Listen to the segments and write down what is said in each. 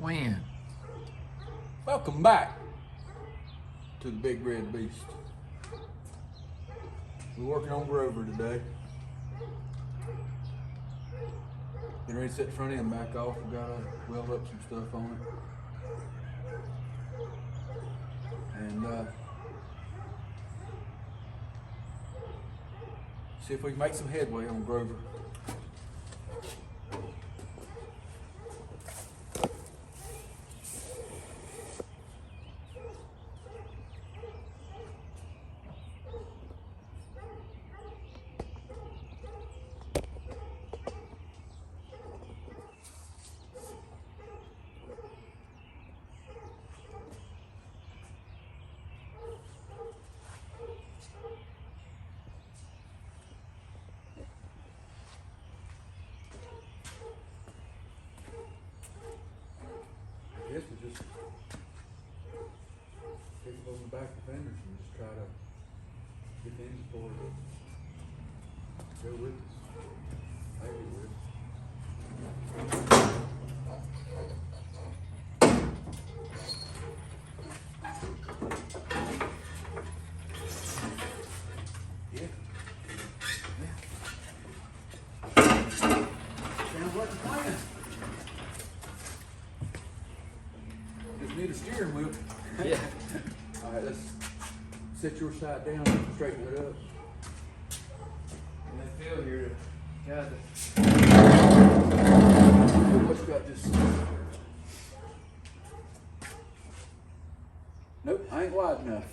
When? Welcome back to the Big Red Beast. We're working on Grover today. Getting ready to set the front end back off. We gotta weld up some stuff on it. And see if we can make some headway on Grover. I guess we just take it on the back of the fenders and just try to get the engine pulled to go with us. Maybe it will. Yeah. Sounds like a plan. Just need a steering wheel. Yeah. All right, let's set your side down and straighten it up. And I feel here to got it. What's got this? Nope, I ain't wide enough.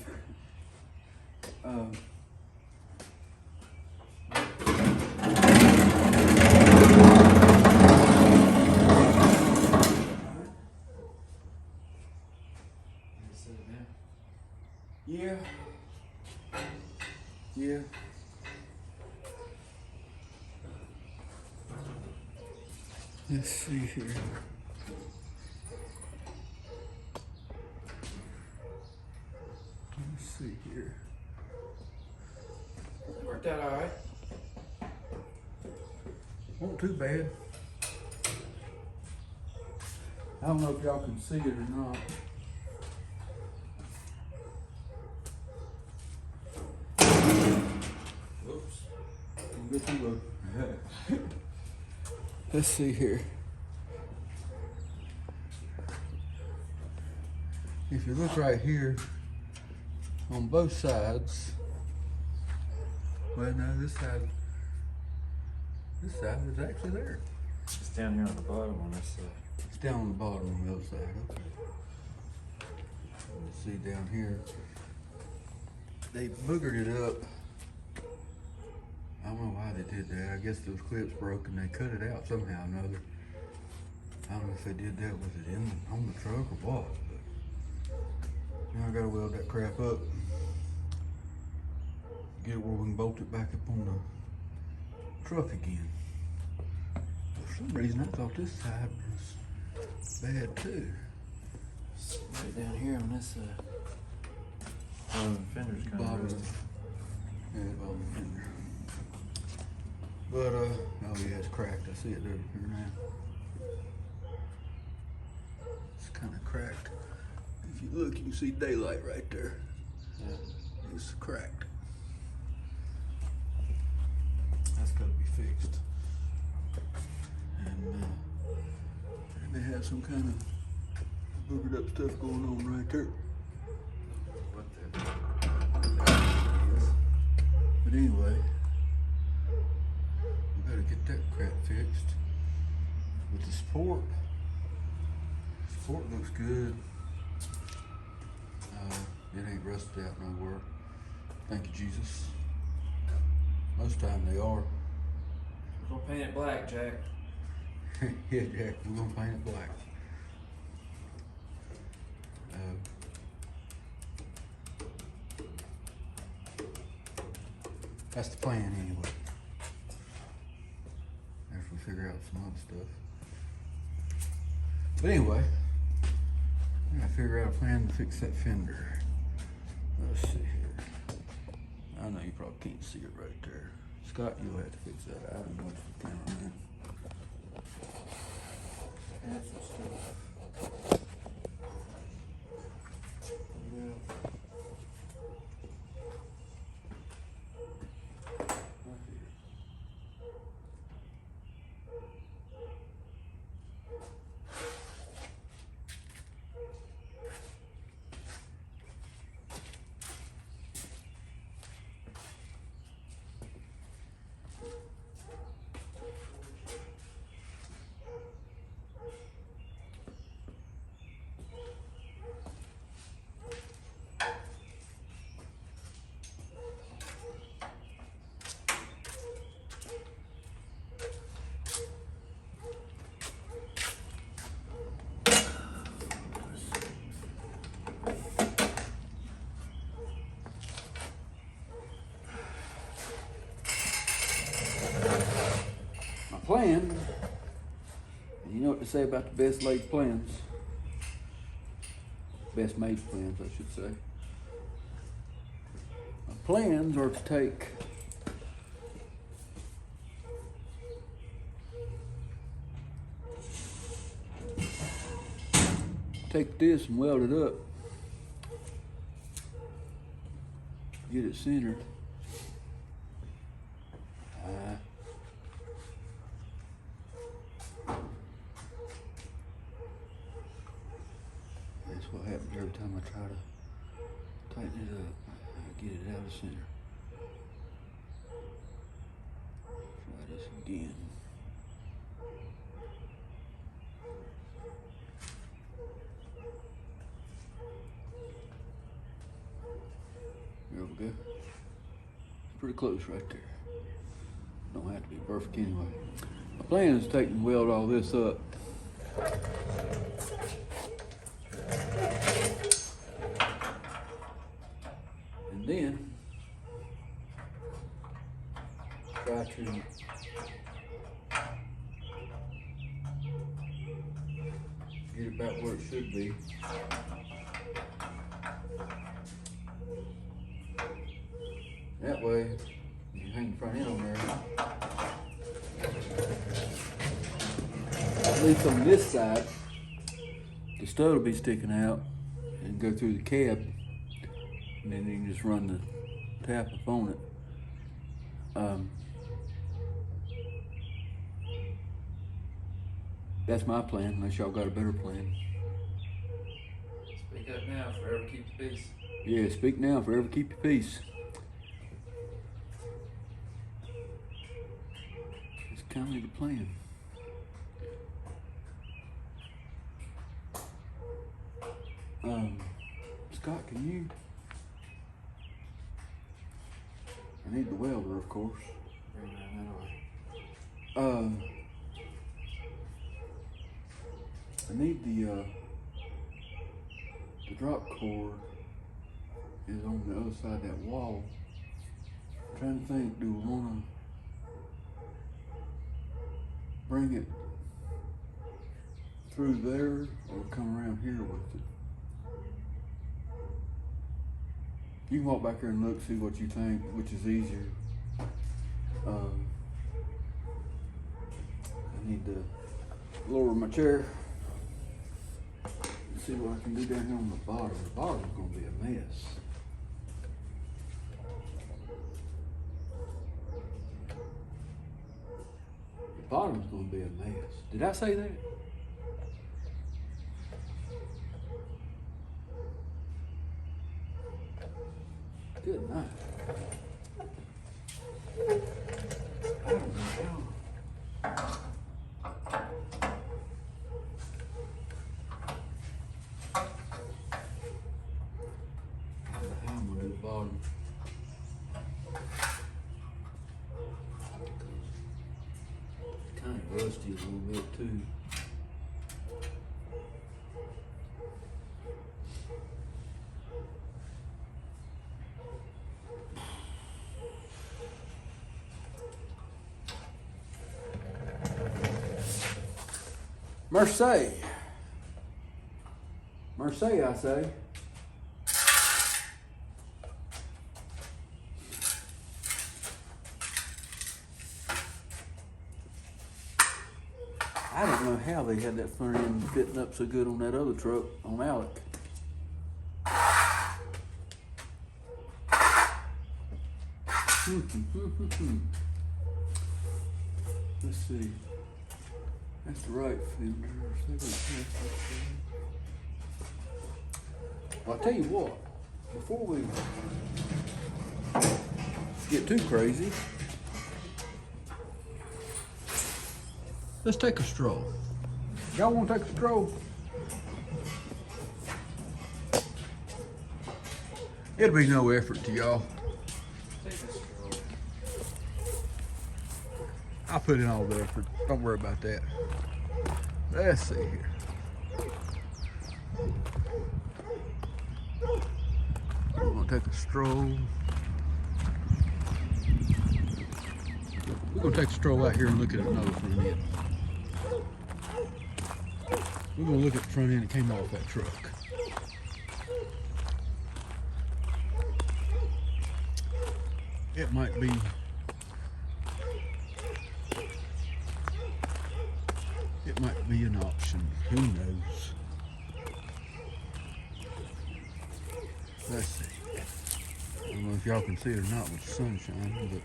Yeah. Yeah. Let's see here. Let's see here. It worked out all right. Not too bad. I don't know if y'all can see it or not. Whoops. Get you a Let's see here. If you look right here, on both sides, well no, this side is actually there. It's down here on the bottom on this side. It's down on the bottom on the other side, okay. Let's see down here. They boogered it up. I don't know why they did that. I guess those clips broke and they cut it out somehow or another. I don't know if they did that with it on the truck or what. But now I gotta weld that crap up. Get it where we can bolt it back up on the truck again. For some reason I thought this side was bad too. Right down here on this side. Oh, the fender's kind Bottom. of Yeah, bottom fender. But oh yeah, it's cracked. I see it over here now. It's kind of cracked. If you look, you can see daylight right there. Yeah. It's cracked. That's got to be fixed. And they have some kind of boogered up stuff going on right there. What the? But anyway, we gotta get that crap fixed. With the support looks good. It ain't rusted out nowhere. Thank you, Jesus. Most time they are. We're gonna paint it black, Jack. Yeah, Jack, we're gonna paint it black. That's the plan anyway. After we figure out some other stuff. But anyway, I gotta figure out a plan to fix that fender. Let's see here. I know you probably can't see it right there. Scott, you'll have to fix that out and watch the camera, man. Add some stuff. say about the best laid plans. Best made plans, I should say. My plans are to take this and weld it up. Get it centered. That's what happens every time I try to tighten it up. I get it out of center. Try this again. There we go. It's pretty close right there. Don't have to be perfect anyway. My plan is to take and weld all this up. And then try to get it about where it should be. That way, you hang the front end on there. At least on this side, the stud will be sticking out and go through the cab, and then you can just run the tap up on it. That's my plan, unless y'all got a better plan. Speak up now, forever keep the peace. Yeah, speak now, forever keep your peace. It's kind of the plan. Scott, can you? I need the welder, of course. Bring that away. I need the drop cord is on the other side of that wall. I'm trying to think, do we want to bring it through there or come around here with it? You can walk back here and look, see what you think, which is easier. I need to lower my chair and see what I can do down here on the bottom. The bottom's gonna be a mess. The bottom's gonna be a mess. Did I say that? Good night. I don't know how. I'm gonna do the bottom. Kind of rusty a little bit too. Mercy. Mercy, I say. I don't know how they had that front end fitting up so good on that other truck, on Alec. Let's see. That's the right fender. Well, I'll tell you what, before we get too crazy, let's take a stroll. Y'all want to take a stroll? It'll be no effort to y'all. I'll put in all the effort. Don't worry about that. Let's see here. We're gonna take a stroll. We're gonna take a stroll out here and look at another for a minute. We're gonna look at the front end that came off that truck. It might be an option. Who knows? Let's see. I don't know if y'all can see it or not with the sunshine, but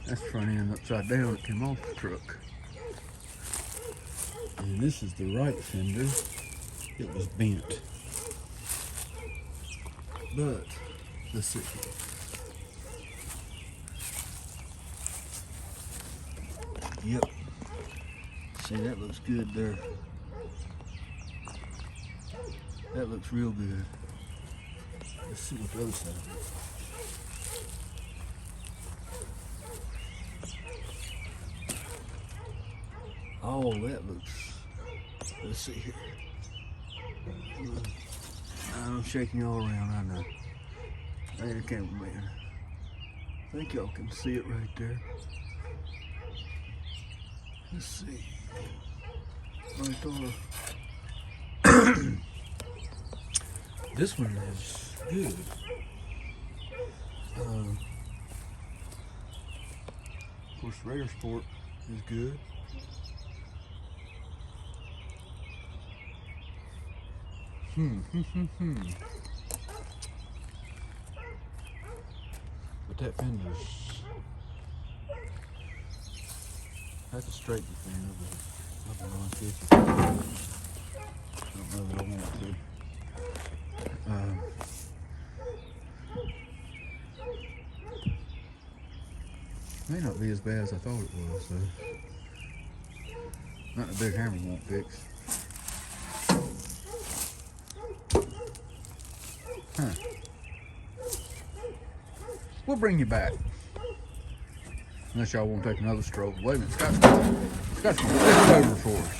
that's the front end upside down that came off the truck. And this is the right fender. It was bent. But let's see. Yep. See, that looks good there. That looks real good. Let's see what the other side is. Oh, that looks, let's see here. I'm shaking you all around, I know. Hey, the cameraman. I think y'all can see it right there. Let's see. Right there. This one is good. Of course, Raider Sport is good. But that fender's, that's a straight fender, but I'll be honest with you. I don't know that I want to. May not be as bad as I thought it was, so not a big hammer won't fix. Huh. We'll bring you back. Unless y'all want to take another stroke. Wait a minute, Scott's got some flips over for us.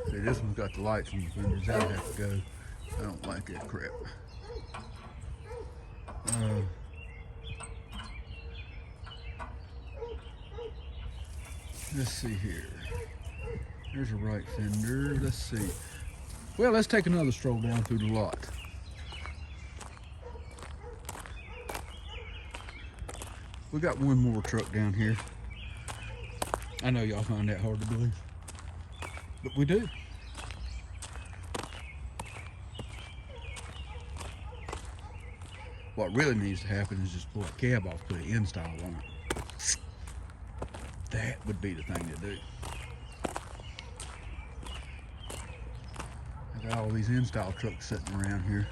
See, this one's got the lights on the fenders. That'll have to go. I don't like that crap. Let's see here. There's a right fender. Let's see. Well, let's take another stroll down through the lot. We got one more truck down here. I know y'all find that hard to believe, but we do. What really needs to happen is just pull the cab off, put an install on it. That would be the thing to do. I got all these install trucks sitting around here.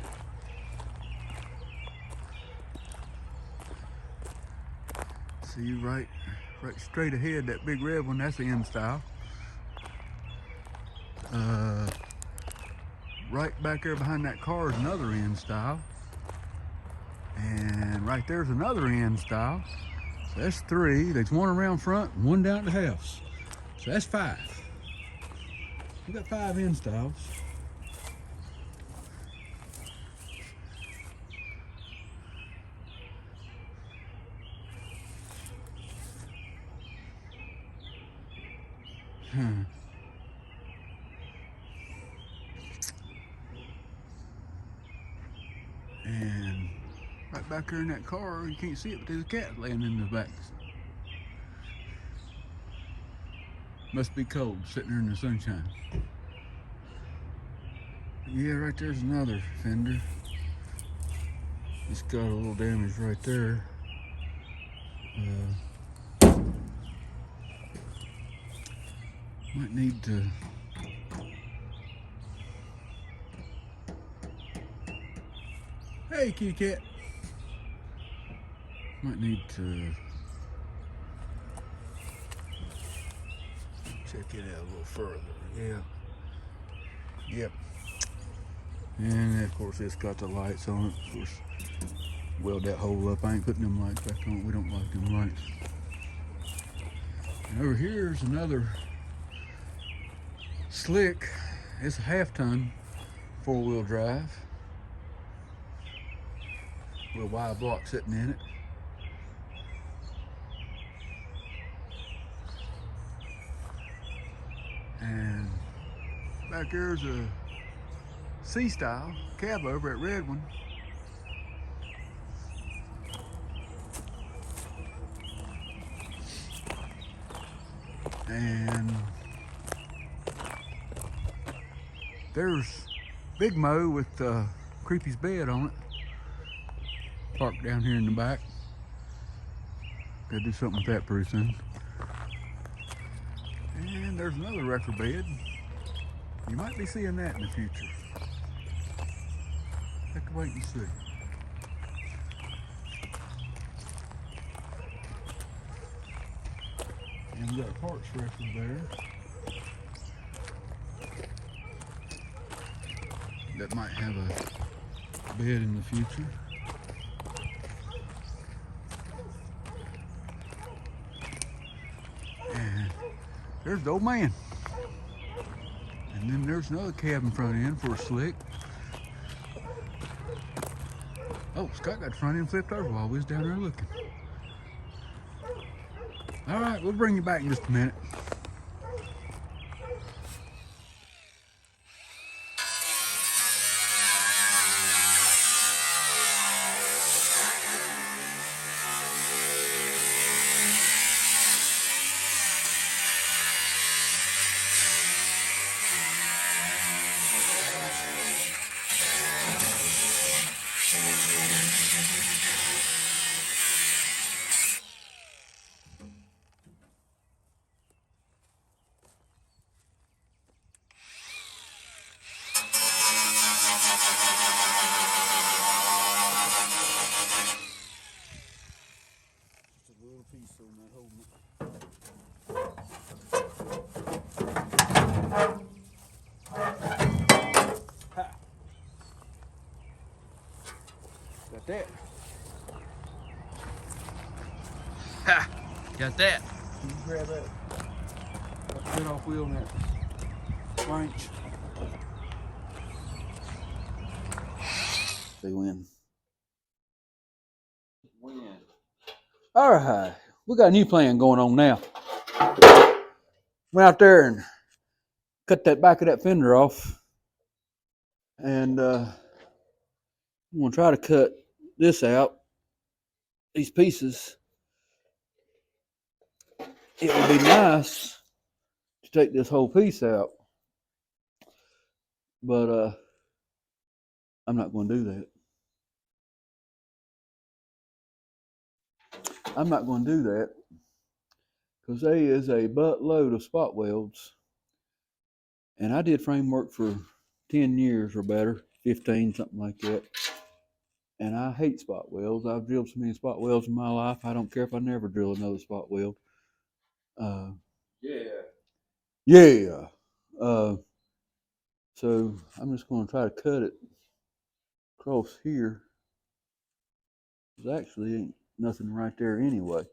See, right straight ahead, that big red one, that's the install. Right back there behind that car is another install. And right there's another install. So that's 3. There's 1 around front and 1 down at the house. So that's 5. We got 5 installs. And right back there in that car, you can't see it, but there's a cat laying in the back. Must be cold sitting there in the sunshine. Yeah, right there's another fender. It's got a little damage right there. Might need to hey, kitty cat. Might need to check it out a little further. Yeah. Yep. And of course it's got the lights on it. Of course, weld that hole up. I ain't putting them lights back on. We don't like them lights. And over here's another slick. It's a 1/2 ton 4-wheel drive with a wide block sitting in it. And back there's a C-style cab over at Red One. And there's Big Mo with Creepy's bed on it. Parked down here in the back. Gotta do something with that pretty soon. And there's another wrecker bed. You might be seeing that in the future. Have to wait and see. And we got a parts wrecker there. That might have a bed in the future. And there's the old man. And then there's another cabin front end for a slick. Oh, Scott got the front end flipped over while we was down there looking. All right, we'll bring you back in just a minute. Piece on that whole. Ha. Got that. Ha! Got that. Can you grab that? Cut off wheel on that wrench. They win. All right, we got a new plan going on now. Went out there and cut that back of that fender off, and I'm gonna try to cut this out, these pieces. It would be nice to take this whole piece out, but I'm not going to do that. I'm not going to do that because there is a buttload of spot welds, and I did framework for 10 years or better, 15, something like that. And I hate spot welds. I've drilled so many spot welds in my life. I don't care if I never drill another spot weld. Yeah. So I'm just going to try to cut it across here. There's actually ain't nothing right there anyway.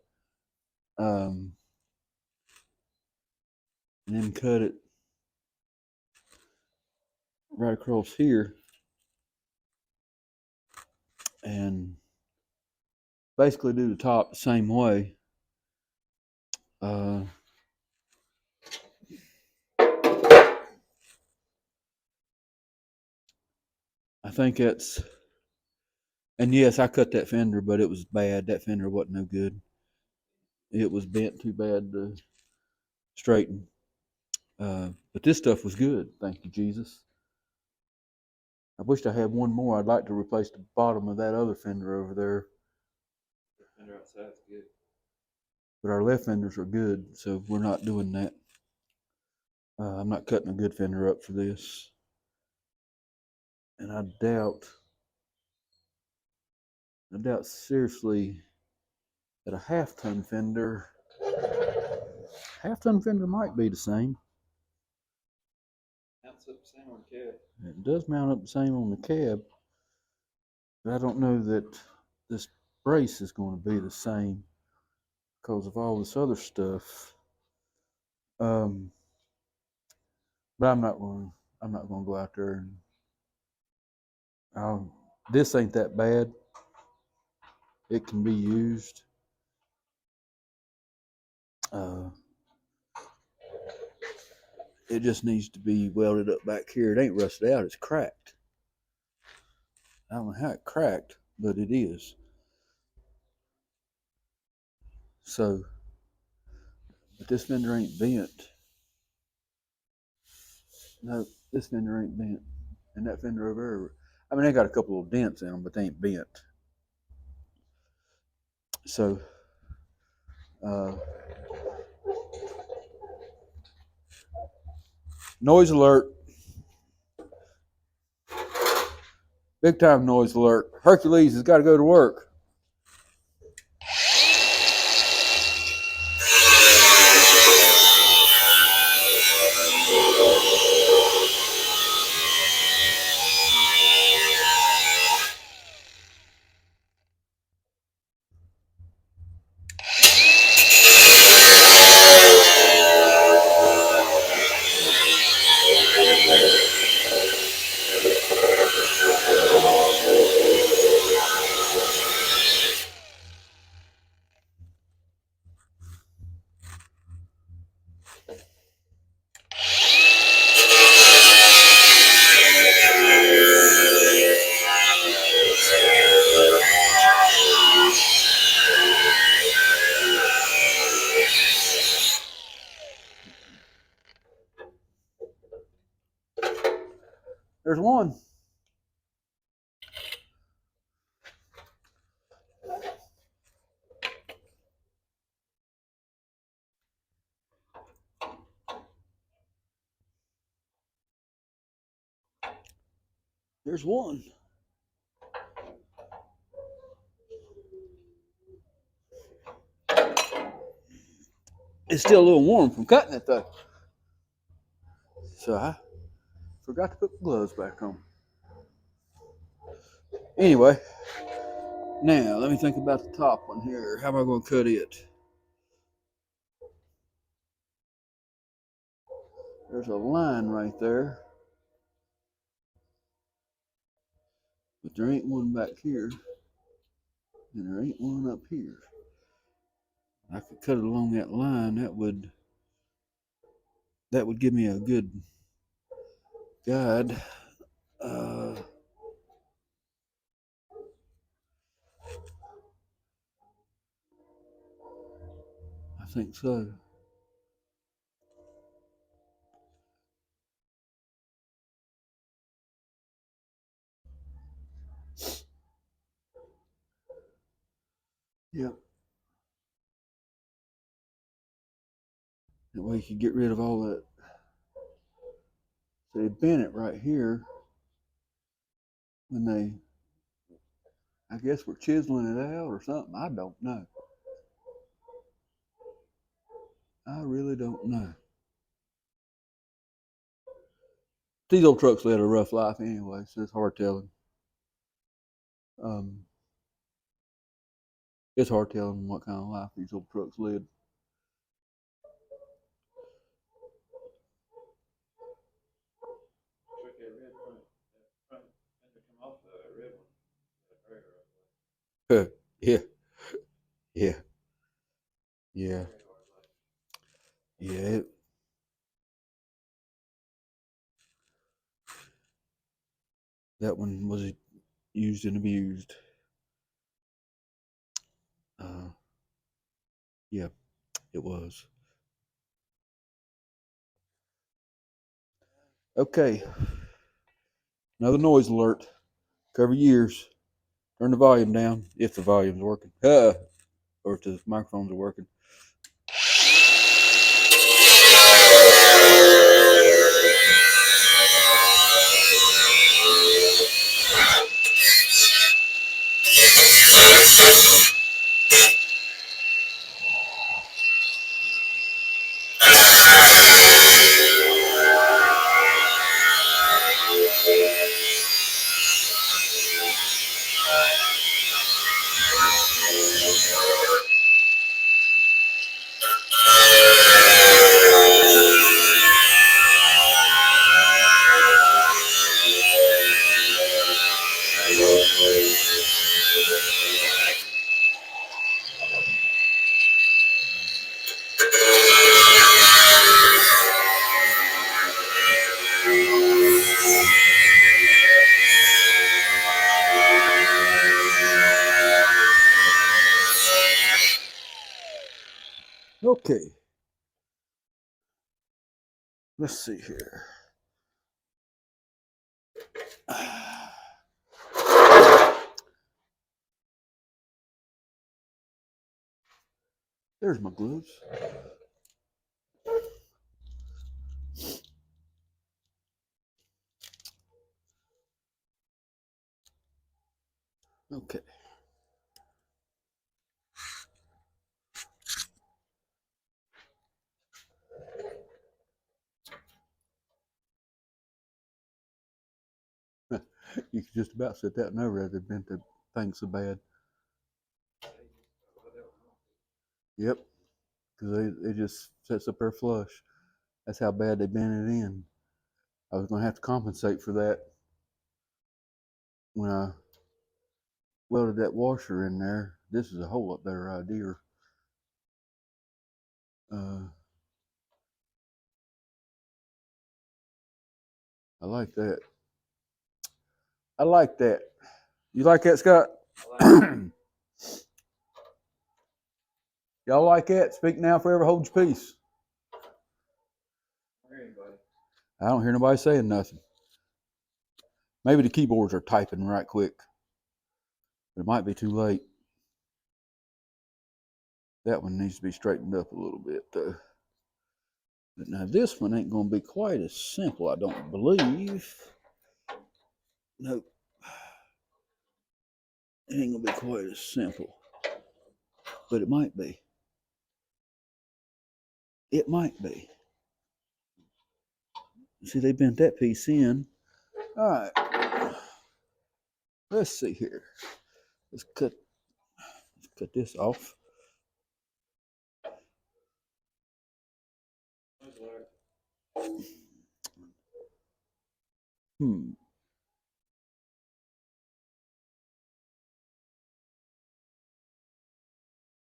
And then cut it right across here. And basically do the top the same way. I think that's, and yes, I cut that fender, but it was bad. That fender wasn't no good. It was bent too bad to straighten. But this stuff was good. Thank you, Jesus. I wished I had one more. I'd like to replace the bottom of that other fender over there. Fender outside's good. But our left fenders are good, so we're not doing that. I'm not cutting a good fender up for this. And I doubt seriously that a half-ton fender might be the same. Mounts up the same on the cab. It does mount up the same on the cab, but I don't know that this brace is going to be the same because of all this other stuff. But I'm not going to go out there and this ain't that bad. It can be used. It just needs to be welded up back here. It ain't rusted out, it's cracked. I don't know how it cracked, but it is. So, but this fender ain't bent. No, this fender ain't bent. And that fender over there, I mean, they got a couple of dents in them, but they ain't bent. So, noise alert. Big time noise alert. Hercules has got to go to work. There's one. There's one. It's still a little warm from cutting it though. So I forgot to put the gloves back on. Anyway, now let me think about the top one here. How am I going to cut it? There's a line right there. But there ain't one back here. And there ain't one up here. I could cut it along that line. That would give me a good guide. I think so. Yep. That way you can get rid of all that. So they bent it right here when they, I guess, were chiseling it out or something. I don't know. I really don't know. These old trucks led a rough life anyway, so it's hard telling. It's hard telling what kind of life these old trucks led. Yeah, yeah, yeah, yeah. That one was used and abused. Yeah, it was. Okay, another noise alert. Cover your ears. Turn the volume down if the volume's working. Or if the microphones are working. Okay. Let's see here. There's my gloves. Okay. You could just about set that and over it. They've bent the thing so bad. Yep. Because they just sets up there flush. That's how bad they bent it in. I was going to have to compensate for that when I welded that washer in there. This is a whole lot better idea. I like that. I like that. You like that, Scott? Y'all like that? Speak now, forever hold your peace. I don't hear nobody saying nothing. Maybe the keyboards are typing right quick. But it might be too late. That one needs to be straightened up a little bit, though. But now this one ain't going to be quite as simple, I don't believe. Nope. It ain't going to be quite as simple. But it might be. It might be. See, they bent that piece in. All right. Let's see here. Let's cut this off.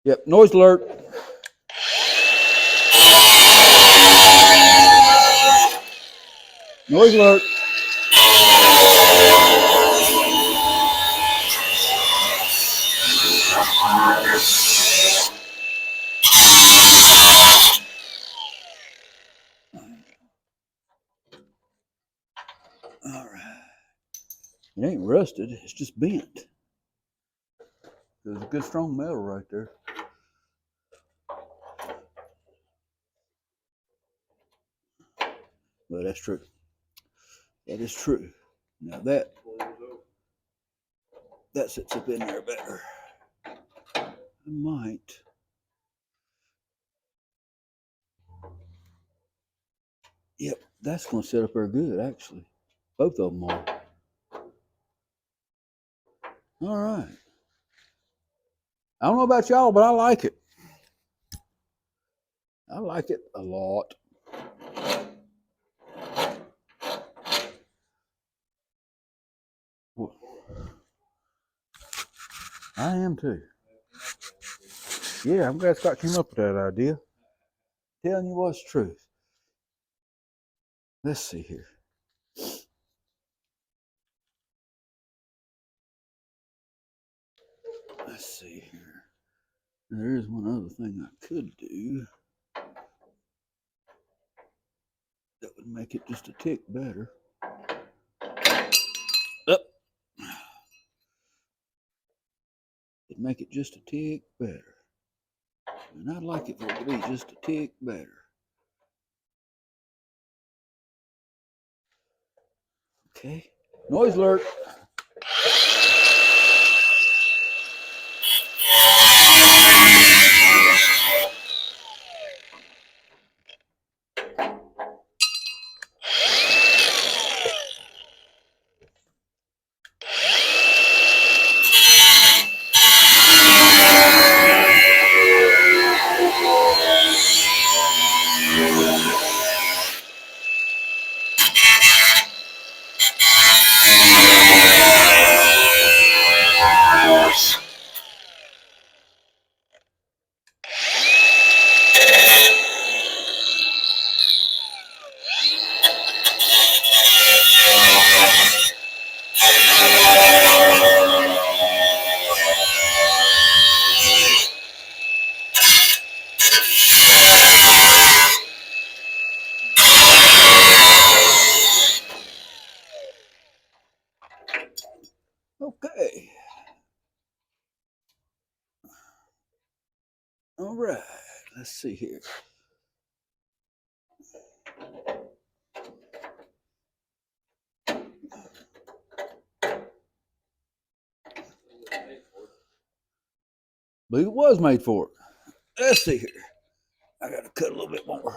Yep, noise alert. Noise alert. All right. It ain't rusted, it's just bent. There's a good strong metal right there. But that's true. That is true. Now that sits up in there better. I might. Yep, that's going to sit up there good, actually. Both of them are. All right. I don't know about y'all, but I like it. I like it a lot. I am too. Yeah, I'm glad Scott came up with that idea. Telling you what's truth. Let's see here. Let's see here. There is one other thing I could do that would make it just a tick better. Up. It'd make it just a tick better. And I'd like it for it to be just a tick better. Okay. Noise alert. see here. I believe it was made for it. Let's see here. I gotta cut a little bit more.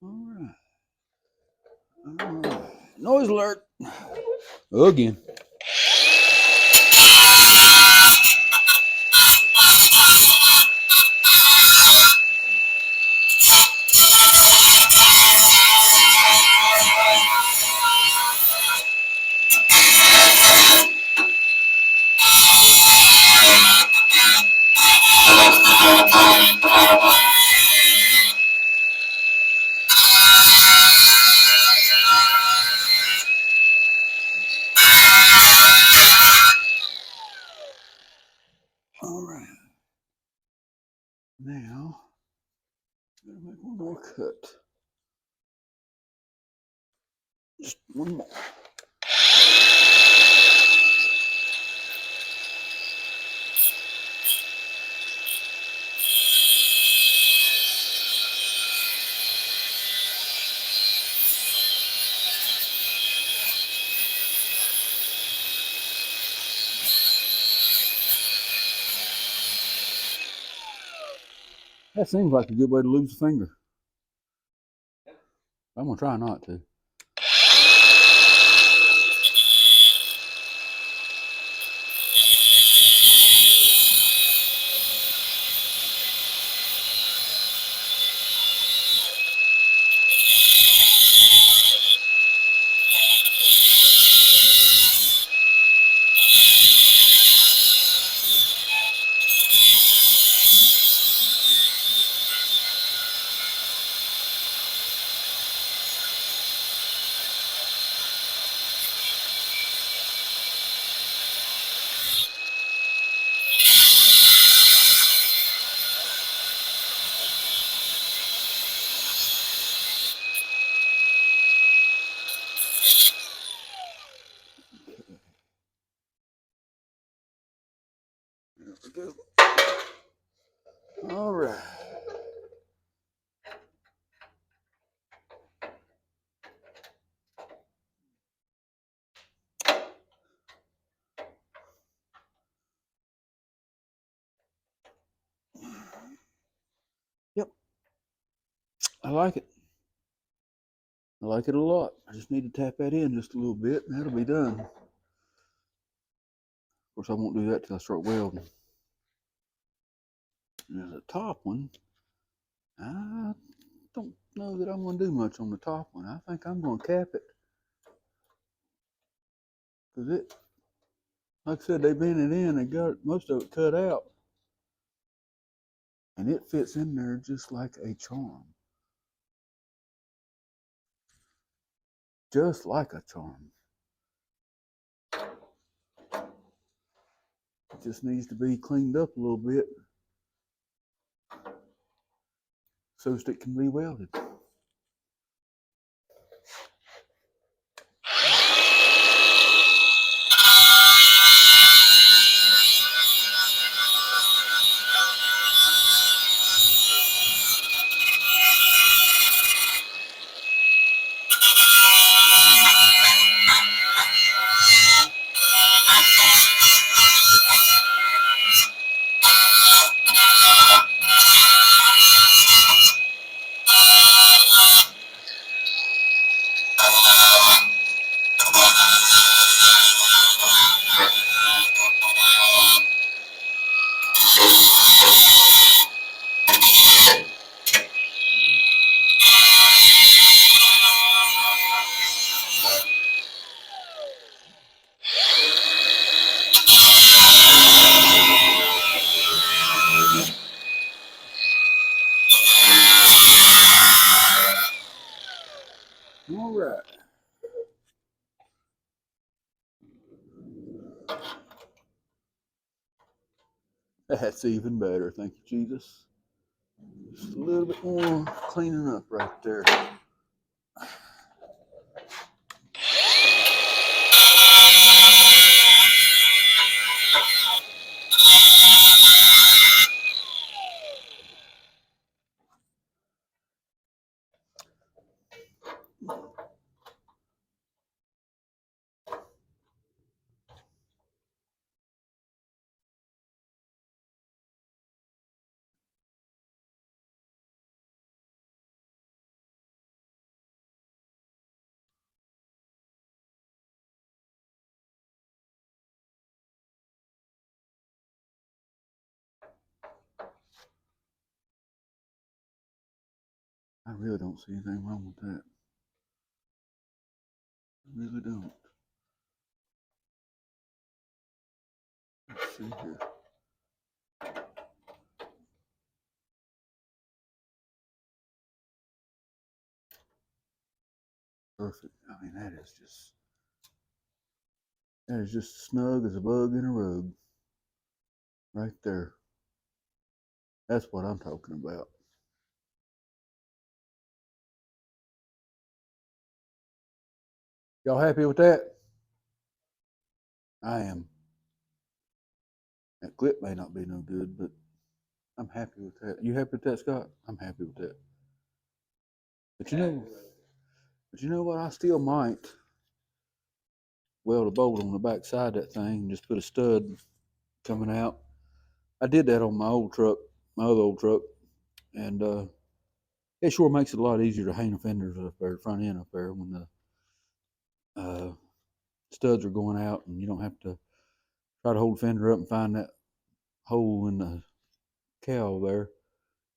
All right. Noise alert. Again. All right. Now, I'm gonna make one more cut. Just one more. That seems like a good way to lose a finger. I'm gonna try not to. There we go. All right. Yep. I like it. I like it a lot. I just need to tap that in just a little bit and that'll be done. Of course, I won't do that till I start welding. And there's a top one. I don't know that I'm going to do much on the top one. I think I'm going to cap it. Because it, like I said, they bent it in and got most of it cut out. And it fits in there just like a charm. Just like a charm. It just needs to be cleaned up a little bit so that it can be welded. All right. That's even better. Thank you, Jesus. Just a little bit more cleaning up right there. I really don't see anything wrong with that. I really don't. Let's see here. Perfect. I mean, that is just snug as a bug in a rug. Right there. That's what I'm talking about. Y'all happy with that? I am. That clip may not be no good, but I'm happy with that. You happy with that, Scott? I'm happy with that. But you know what? I still might weld a bolt on the back side of that thing and just put a stud coming out. I did that on my old truck, my other old truck, and it sure makes it a lot easier to hang the fenders up there, front end up there, when the studs are going out, and you don't have to try to hold the fender up and find that hole in the cowl there.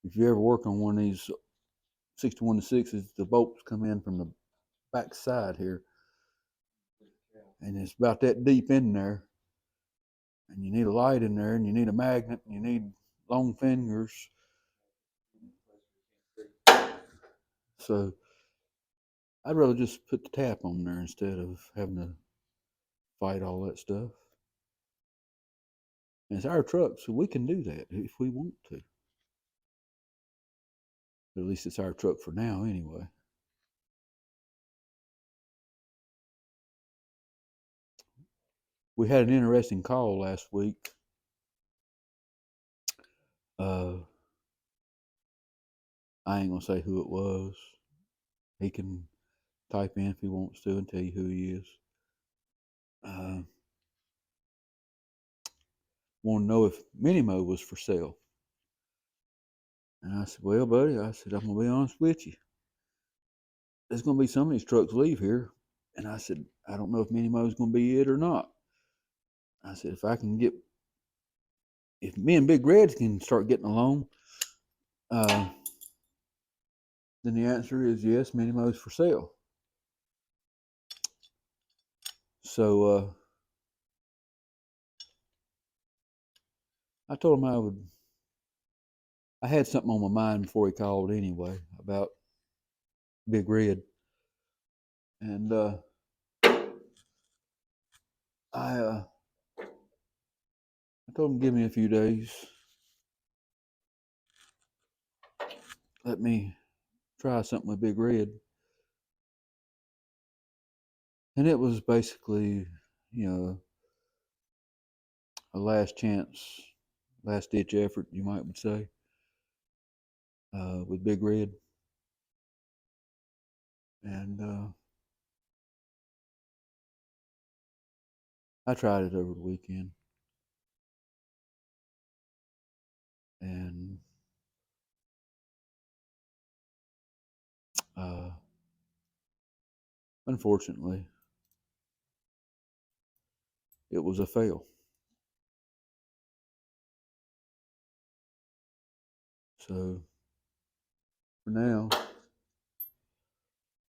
If you ever work on one of these 61 to 6s, the bolts come in from the back side here, and it's about that deep in there, and you need a light in there, and you need a magnet, and you need long fingers. So I'd rather just put the tap on there instead of having to fight all that stuff. And it's our truck, so we can do that if we want to. But at least it's our truck for now anyway. We had an interesting call last week. I ain't gonna say who it was. He can type in if he wants to and tell you who he is. Want to know if Minimo was for sale. And I said, well, buddy, I said, I'm gonna be honest with you. There's gonna be some of these trucks leave here. And I said, I don't know if Minimo's gonna be it or not. I said, if me and Big Reds can start getting along, then the answer is yes, Minimo's for sale. So I told him I had something on my mind before he called anyway about Big Red. And I told him, give me a few days. Let me try something with Big Red. And it was basically, a last chance, last ditch effort, you might would say, with Big Red. And I tried it over the weekend. And unfortunately, it was a fail. So for now,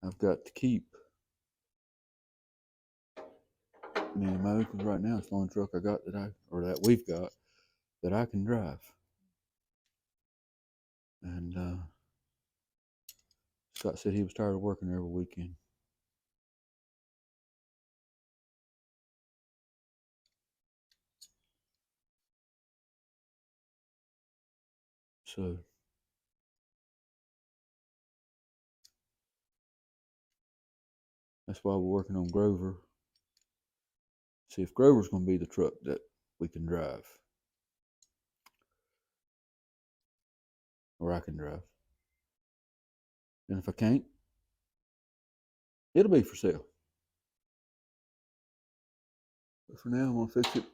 I've got to keep Mini Mo, because right now it's the only truck I got that we've got that I can drive. And Scott said he was tired of working every weekend. So that's why we're working on Grover. See if Grover's going to be the truck that we can drive. Or I can drive. And if I can't, it'll be for sale. But for now, I'm going to fix it.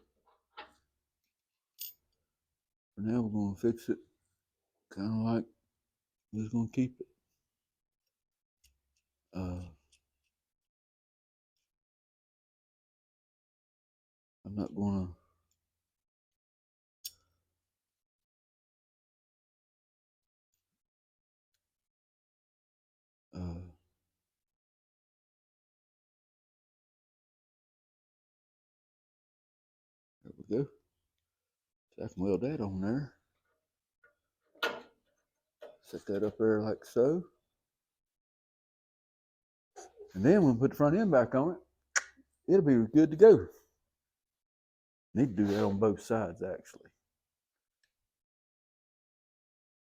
For now, we're going to fix it kind of like we're just going to keep it. I'm not going to there we go. So I can weld that on there. Set that up there like so. And then when we put the front end back on it, it'll be good to go. Need to do that on both sides, actually.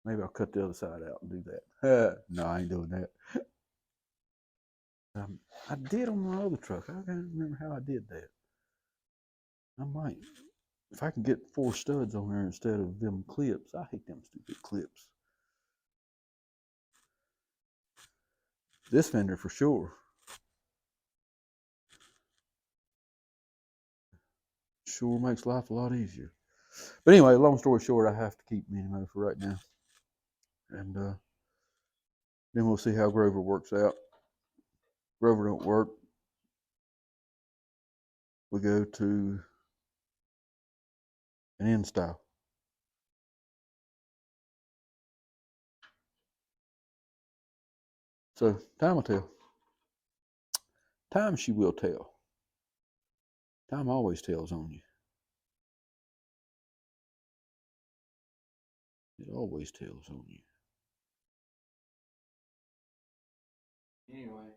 Maybe I'll cut the other side out and do that. No, I ain't doing that. I did on my other truck. I can't remember how I did that. I might. If I can get 4 studs on there instead of them clips. I hate them stupid clips. This fender for sure. Sure makes life a lot easier. But anyway, long story short, I have to keep Mini Mo for right now. And then we'll see how Grover works out. Grover don't work. We go to an end style. So time will tell. Time she will tell. Time always tells on you. It always tells on you. Anyway,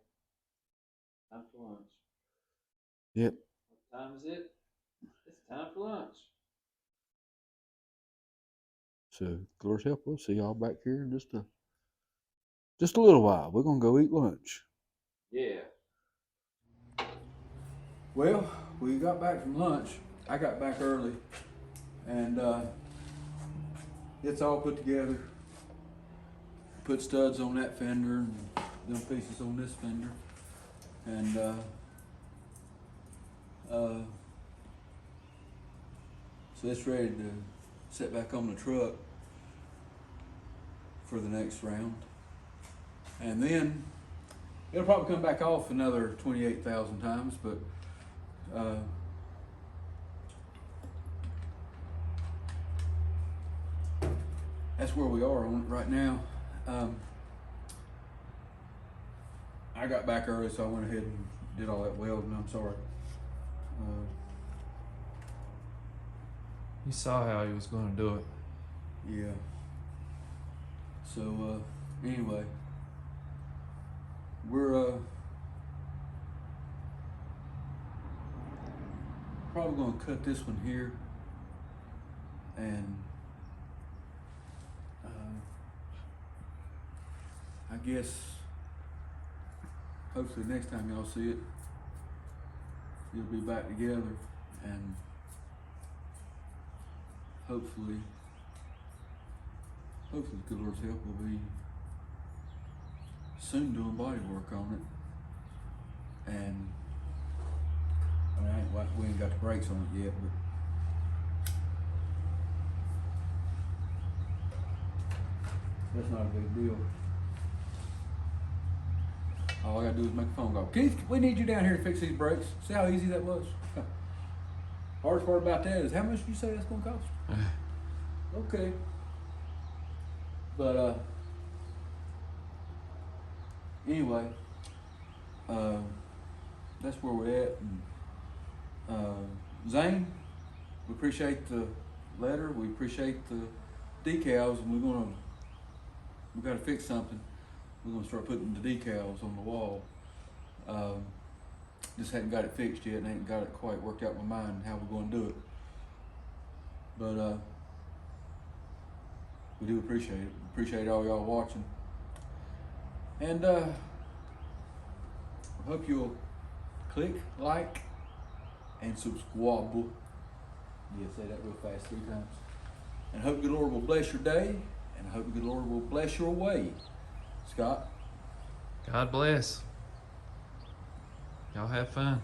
time for lunch. Yep. What time is it? It's time for lunch. So, Lord's help, we'll see y'all back here in just a little while. We're gonna go eat lunch. Yeah. Well, we got back from lunch. I got back early, and it's all put together. Put studs on that fender and them pieces on this fender, and so it's ready to set back on the truck for the next round. And then it'll probably come back off another 28,000 times, but that's where we are on it right now. I got back early, so I went ahead and did all that welding. I'm sorry. You saw how he was going to do it. Yeah. So anyway, we're probably going to cut this one here, and I guess hopefully next time y'all see it, it'll be back together, and hopefully the good Lord's help will be soon doing body work on it. And I mean, we ain't got the brakes on it yet, but that's not a big deal. All I gotta do is make a phone call. Keith, we need you down here to fix these brakes. See how easy that was? Hardest part about that is how much did you say that's gonna cost? Okay. But anyway, that's where we're at. And, Zane, we appreciate the letter. We appreciate the decals, and we gotta fix something. We're gonna start putting the decals on the wall. Just hadn't got it fixed yet, and ain't got it quite worked out in my mind how we're gonna do it. But we do appreciate it. Appreciate all y'all watching. And I hope you'll click, like, and subscribe. Yeah, say that real fast 3 times. And hope the Lord will bless your day, and I hope the Lord will bless your way. Scott? God bless. Y'all have fun.